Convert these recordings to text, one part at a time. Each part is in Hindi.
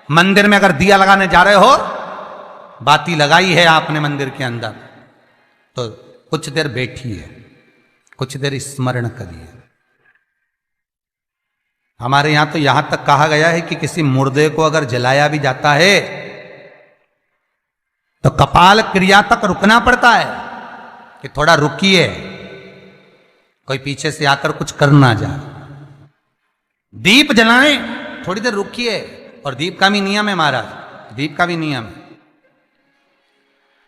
मंदिर में अगर दिया लगाने जा रहे हो, बाती लगाई है आपने मंदिर के अंदर, तो कुछ देर बैठिए, कुछ देर स्मरण करिए। हमारे यहां तो यहां तक कहा गया है कि किसी मुर्दे को अगर जलाया भी जाता है तो कपाल क्रिया तक रुकना पड़ता है कि थोड़ा रुकिए, कोई पीछे से आकर कुछ कर ना जाए। दीप जलाएं, थोड़ी देर रुकिए। और दीप का भी नियम है महाराज, दीप का भी नियम है।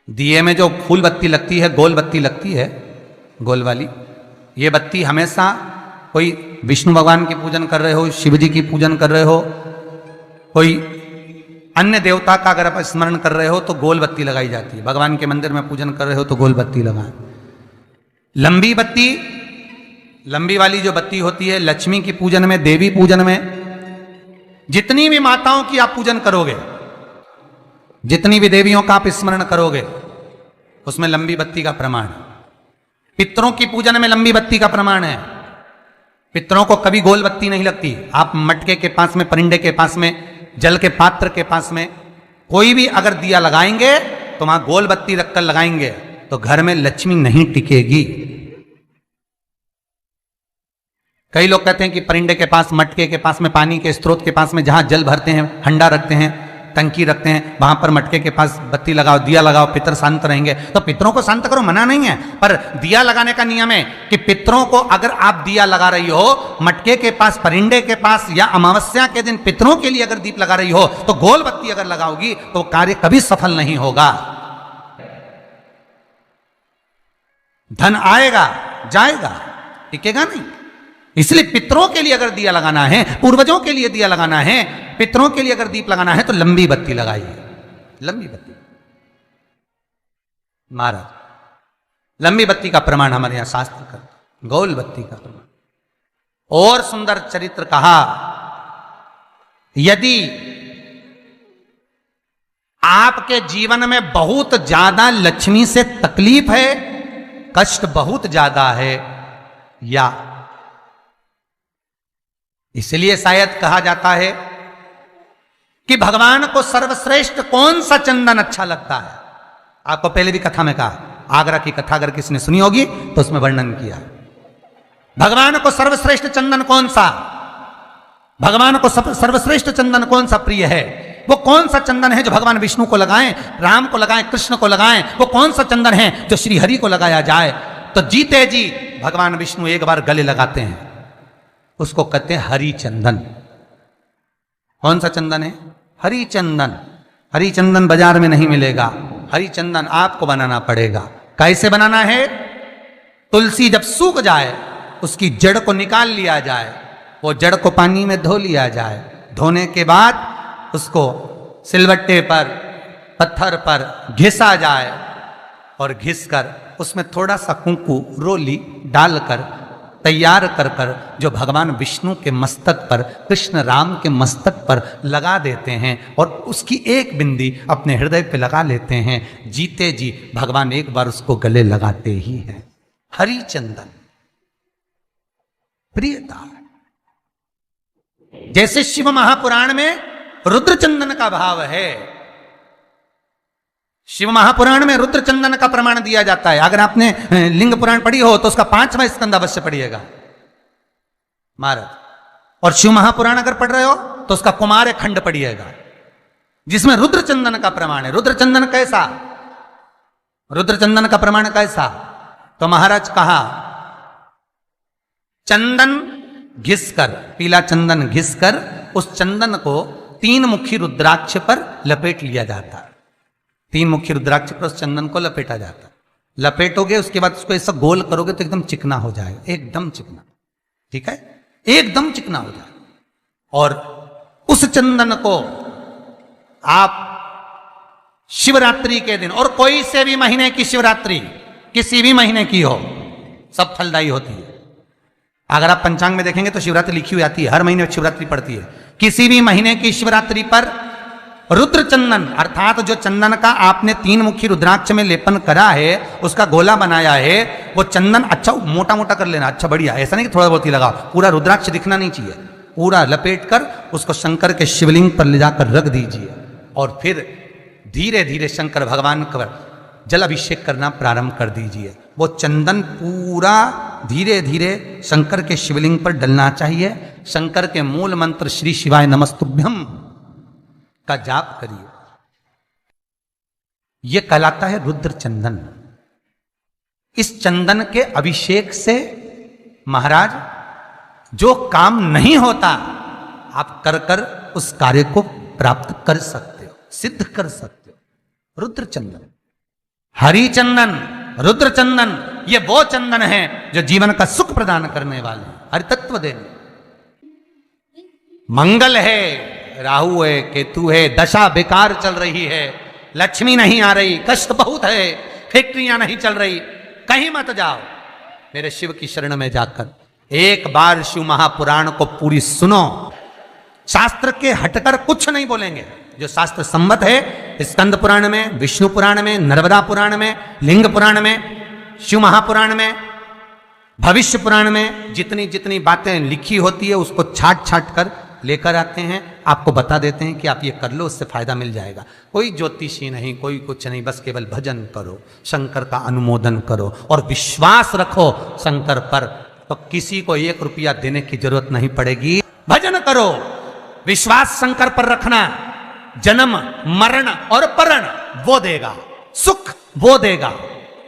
दिए में जो फूल बत्ती लगती है, गोल बत्ती लगती है, गोल वाली, ये बत्ती हमेशा कोई विष्णु भगवान की पूजन कर रहे हो, शिव जी की पूजन कर रहे हो, कोई अन्य देवता का अगर आप स्मरण कर रहे हो तो गोल बत्ती लगाई जाती है। भगवान के मंदिर में पूजन कर रहे हो तो गोल बत्ती लगाएं। लंबी बत्ती, लंबी वाली जो बत्ती होती है, लक्ष्मी की पूजन में, देवी पूजन में, जितनी भी माताओं की आप पूजन करोगे, जितनी भी देवियों का आप स्मरण करोगे, उसमें लंबी बत्ती का प्रमाण है। पितरों की पूजन में लंबी बत्ती का प्रमाण है। पितरों को कभी गोल बत्ती नहीं लगती। आप मटके के पास में, परिंदे के पास में, जल के पात्र के पास में कोई भी अगर दिया लगाएंगे तो वहां गोल बत्ती रखकर लगाएंगे तो घर में लक्ष्मी नहीं टिकेगी। कई लोग कहते हैं कि परिंदे के पास, मटके के पास में, पानी के स्रोत के पास में जहां जल भरते हैं, हंडा रखते हैं, टंकी रखते हैं, वहां पर मटके के पास बत्ती लगाओ, दिया लगाओ, पितर शांत रहेंगे। तो पितरों को शांत करो, मना नहीं है, पर दिया लगाने का नियम है कि पितरों को अगर आप दिया लगा रही हो मटके के पास, परिंदे के पास, या अमावस्या के दिन पितरों के लिए अगर दीप लगा रही हो तो गोल बत्ती अगर लगाओगी तो कार्य कभी सफल नहीं होगा। धन आएगा जाएगा, टिकेगा नहीं। इसलिए पितरों के लिए अगर दिया लगाना है, पूर्वजों के लिए दिया लगाना है, पितरों के लिए अगर दीप लगाना है तो लंबी बत्ती लगाइए, लंबी बत्ती। महाराज, लंबी बत्ती का प्रमाण हमारे यहां शास्त्र करते, गोल बत्ती का प्रमाण। और सुंदर चरित्र कहा, यदि आपके जीवन में बहुत ज्यादा लक्ष्मी से तकलीफ है, कष्ट बहुत ज्यादा है, या इसलिए शायद कहा जाता है कि भगवान को सर्वश्रेष्ठ कौन सा चंदन अच्छा लगता है। आपको पहले भी कथा में कहा, आगरा की कथा अगर किसी ने सुनी होगी तो उसमें वर्णन किया। भगवान को सर्वश्रेष्ठ चंदन कौन सा, भगवान को सर्वश्रेष्ठ चंदन कौन सा प्रिय है, वो कौन सा चंदन है जो भगवान विष्णु को लगाएं, राम को लगाएं, कृष्ण को लगाएं, वो कौन सा चंदन है जो श्री हरि को लगाया जाए। तो जीते जी भगवान विष्णु एक बार गले लगाते हैं, उसको कहते हैं हरि चंदन। कौन सा चंदन है? हरि चंदन। हरि चंदन बाजार में नहीं मिलेगा, हरि चंदन आपको बनाना पड़ेगा। कैसे बनाना है? तुलसी जब सूख जाए उसकी जड़ को निकाल लिया जाए, वो जड़ को पानी में धो लिया जाए, धोने के बाद उसको सिलवट्टे पर, पत्थर पर घिसा जाए और घिसकर उसमें थोड़ा सा कुंकू, रोली डालकर तैयार कर कर जो भगवान विष्णु के मस्तक पर, कृष्ण राम के मस्तक पर लगा देते हैं और उसकी एक बिंदी अपने हृदय पे लगा लेते हैं। जीते जी भगवान एक बार उसको गले लगाते ही हैं। हरि चंदन प्रियता। जैसे शिव महापुराण में रुद्र चंदन का भाव है, शिव महापुराण में रुद्र चंदन का प्रमाण दिया जाता है। अगर आपने लिंग पुराण पढ़ी हो तो उसका 5वां स्कंद अवश्य पढ़िएगा महाराज। और शिव महापुराण अगर पढ़ रहे हो तो उसका कुमार खंड पढ़िएगा, जिसमें रुद्र चंदन का प्रमाण है। रुद्र चंदन कैसा? रुद्र चंदन का प्रमाण कैसा? तो महाराज कहा, चंदन घिसकर, पीला चंदन घिसकर उस चंदन को 3 मुखी रुद्राक्ष पर लपेट लिया जाता है। 3 मुखी रुद्राक्ष पर उस चंदन को लपेटा जाता है। लपेटोगे उसके बाद उसको ऐसा गोल करोगे तो एकदम चिकना हो जाएगा, एकदम चिकना, ठीक है, एकदम चिकना हो जाएगा। और उस चंदन को आप शिवरात्रि के दिन, और कोई से भी महीने की शिवरात्रि, किसी भी महीने की हो, सब फलदायी होती है। अगर आप पंचांग में देखेंगे तो शिवरात्रि लिखी हुई आती है, हर महीने शिवरात्रि पड़ती है। किसी भी महीने की शिवरात्रि पर रुद्र चंदन, अर्थात जो चंदन का आपने 3 मुखी रुद्राक्ष में लेपन करा है, उसका गोला बनाया है, वो चंदन अच्छा मोटा मोटा कर लेना, अच्छा बढ़िया, ऐसा नहीं कि थोड़ा बहुत ही लगाओ, पूरा रुद्राक्ष दिखना नहीं चाहिए, पूरा लपेट कर उसको शंकर के शिवलिंग पर ले जाकर रख दीजिए और फिर धीरे धीरे शंकर भगवान का जल अभिषेक करना प्रारंभ कर दीजिए। वो चंदन पूरा धीरे धीरे शंकर के शिवलिंग पर डलना चाहिए। शंकर के मूल मंत्र श्री शिवाय नमस्तुभ्यम का जाप करिए। यह कहलाता है रुद्र चंदन। इस चंदन के अभिषेक से महाराज जो काम नहीं होता आप कर कर उस कार्य को प्राप्त कर सकते हो, सिद्ध कर सकते हो। रुद्र चंदन, हरि चंदन, रुद्र चंदन, ये वो चंदन है जो जीवन का सुख प्रदान करने वाले, हरि तत्व देने। मंगल है, राहु है, केतु है, दशा बेकार चल रही है, लक्ष्मी नहीं आ रही, कष्ट बहुत है, फैक्ट्रियां नहीं चल रही, कहीं मत जाओ, मेरे शिव की शरण में जाकर एक बार शिव महापुराण को पूरी सुनो। शास्त्र के हटकर कुछ नहीं बोलेंगे। जो शास्त्र सम्मत है, स्कंद पुराण में, विष्णु पुराण में, नर्मदा पुराण में, लिंग पुराण में, शिव महापुराण में, भविष्य पुराण में जितनी जितनी बातें लिखी होती है उसको छाट छाट कर लेकर आते हैं, आपको बता देते हैं कि आप ये कर लो, उससे फायदा मिल जाएगा। कोई ज्योतिषी नहीं, कोई कुछ नहीं, बस केवल भजन करो, शंकर का अनुमोदन करो और विश्वास रखो शंकर पर, तो किसी को 1 रुपया देने की जरूरत नहीं पड़ेगी। भजन करो, विश्वास शंकर पर रखना, जन्म मरण और परण वो देगा, सुख वो देगा,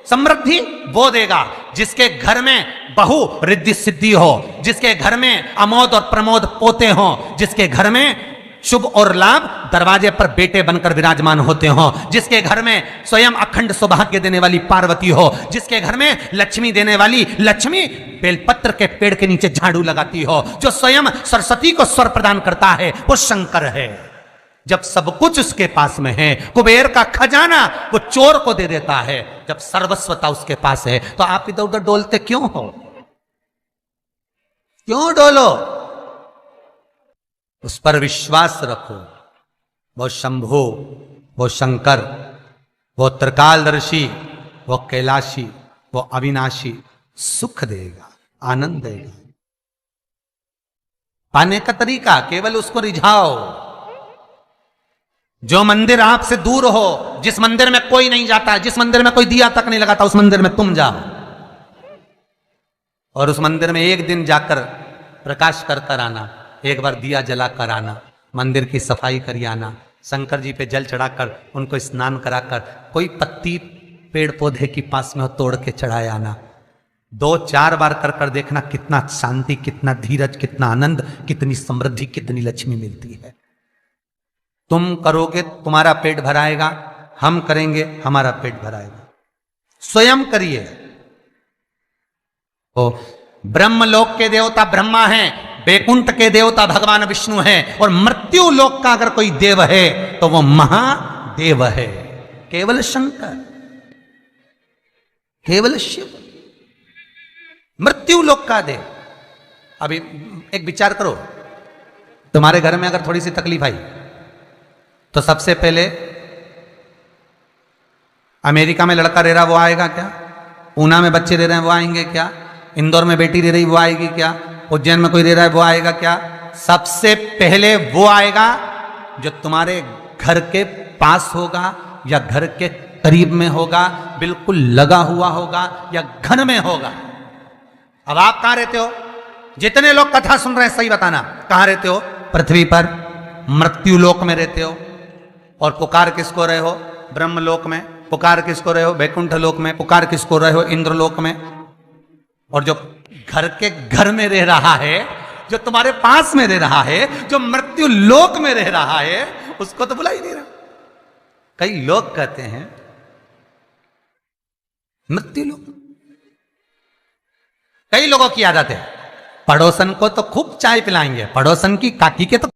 समृद्धि वो देगा। जिसके घर में बहु रिद्धि सिद्धि हो, जिसके घर में अमोद और प्रमोद पोते हो, जिसके घर में शुभ और लाभ दरवाजे पर बेटे बनकर विराजमान होते हो, जिसके घर में स्वयं अखंड सौभाग्य देने वाली पार्वती हो, जिसके घर में लक्ष्मी देने वाली लक्ष्मी बेलपत्र के पेड़ के नीचे झाड़ू लगाती हो, जो स्वयं सरस्वती को स्वर प्रदान करता है, वो शंकर है। जब सब कुछ उसके पास में है, कुबेर का खजाना वो चोर को दे देता है, जब सर्वस्वता उसके पास है, तो आप इधर उधर डोलते क्यों हो? क्यों डोलो? उस पर विश्वास रखो। वो शंभु, वो शंकर, वो त्रिकालदर्शी, वो कैलाशी, वो अविनाशी सुख देगा, आनंद देगा। पाने का तरीका केवल उसको रिझाओ। जो मंदिर आपसे दूर हो, जिस मंदिर में कोई नहीं जाता, जिस मंदिर में कोई दिया तक नहीं लगाता, उस मंदिर में तुम जाओ और उस मंदिर में एक दिन जाकर प्रकाश कर कर आना, एक बार दिया जला कर आना, मंदिर की सफाई कर आना, शंकर जी पे जल चढ़ाकर उनको स्नान कराकर कोई पत्ती पेड़ पौधे की पास में हो तोड़ के चढ़ाए आना। 2-4 बार कर कर देखना कितना शांति, कितना धीरज, कितना आनंद, कितनी समृद्धि, कितनी लक्ष्मी मिलती है। तुम करोगे तुम्हारा पेट भराएगा, हम करेंगे हमारा पेट भराएगा। स्वयं करिए। तो ब्रह्मलोक के देवता ब्रह्मा हैं, बैकुंठ के देवता भगवान विष्णु हैं, और मृत्यु लोक का अगर कोई देव है तो वो महादेव है, केवल शंकर, केवल शिव, मृत्यु लोक का देव। अभी एक विचार करो, तुम्हारे घर में अगर थोड़ी सी तकलीफ आई तो सबसे पहले अमेरिका में लड़का रह रहा वो आएगा क्या? पूना में बच्चे रह रहे हैं वो आएंगे क्या? इंदौर में बेटी रह रही वो आएगी क्या? उज्जैन में कोई रह रहा है वो आएगा क्या? सबसे पहले वो आएगा जो तुम्हारे घर के पास होगा या घर के करीब में होगा, बिल्कुल लगा हुआ होगा या घर में होगा। अब आप कहां रहते हो? जितने लोग कथा सुन रहे हैं सही बताना, कहां रहते हो? पृथ्वी पर मृत्यु लोक में रहते हो। और पुकार किसको रहे हो? ब्रह्मलोक में। पुकार किसको रहे हो? वैकुंठ लोक में। पुकार किसको रहे हो? इंद्रलोक में। और जो घर के घर में रह रहा है, जो तुम्हारे पास में रह रहा है, जो मृत्यु लोक में रह रहा है, उसको तो बुला ही नहीं रहा। कई लोग कहते हैं मृत्यु लोक। कई लोगों की आदत है, पड़ोसन को तो खूब चाय पिलाएंगे, पड़ोसन की काकी के तो